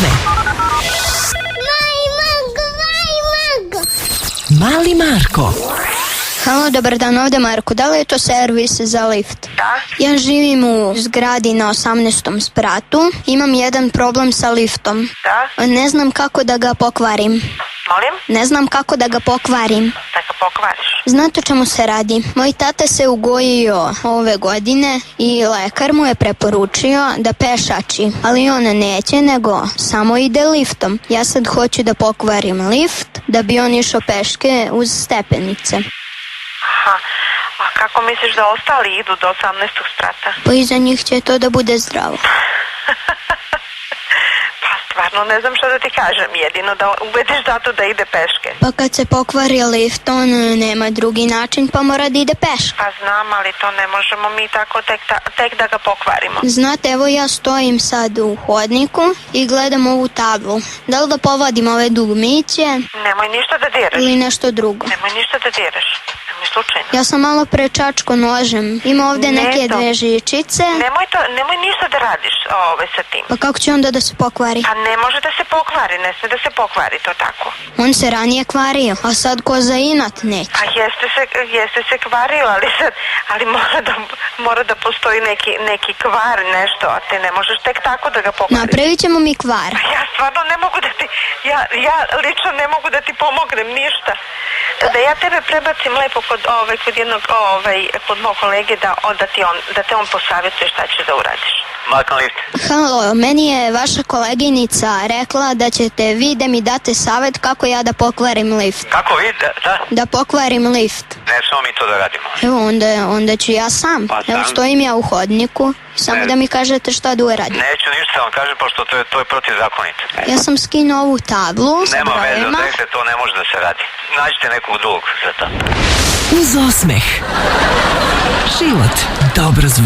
zove Mali Marko. Halo, dobar dan, ovde Marko. Da li je to servis za lift? Da. Ja živim u zgradi na 18. spratu. Imam jedan problem sa liftom. Da. Ne znam kako da ga pokvarim. Molim? Ne znam kako da ga pokvarim. Da ga pokvariš. Znate o čemu se radi? Moj tata se ugojio ove godine i lekar mu je preporučio da pešači, ali on neće, nego samo ide liftom. Ja sad hoću da pokvarim lift, da bi on išao peške uz stepenice. Aha. A kako misliš da ostali idu do 18. sprata? Pa iza njih će to da bude zdravo. Pa stvarno ne znam što da ti kažem. Jedino da ubediš zato da ide peške. Pa kad se pokvari lift, on nema drugi način, pa mora da ide peške. Pa znam, ali to ne možemo mi tako tek da ga pokvarimo. Znate, evo ja stojim sad u hodniku i gledam ovu tablu. Da li da povadim ove dugmiće Nemoj ništa da diraš. ili nešto drugo? Nemoj ništa da diraš. Nemoj slučajno. Ja sam malo prečačko nožem. Ima ovde neke to. dve žičice. Nemoj ništa da radiš sa tim. Pa kako će onda da se pokvari? Pa ne može da se pokvari, ne sme da se pokvari to tako. On se ranije kvario, a sad ko za inat neće. Pa jeste se kvario, ali mora da postoji neki kvar, nešto, a te ne možeš tek tako da ga pokvariš. Napravit ćemo mi kvar. Pa ja stvarno ne mogu da ti, ja lično ne mogu da ti pomognem ništa. Da ja tebe prebacim lepo kod mog kolege da te on posavjetuje šta ćeš da uradiš. Markan lift. Halo, meni je vaša koleginica rekla da ćete vi da mi date savjet kako ja da pokvarim lift. Kako vi? Da? Da pokvarim lift. Ne smemo mi to da radimo. Evo, onda ću ja sam. Pa Evo, sam. stojim ja u hodniku. Samo Ne. da mi kažete šta da uradim. Neću ništa vam kažem, pošto to je protivzakonito. Ja sam skinuo ovu tablu sa Nema veze, brojevima. odrekle, to ne može da se radi. Nađite nekog drugog za to. Uz osmeh. Život dobro zvuči.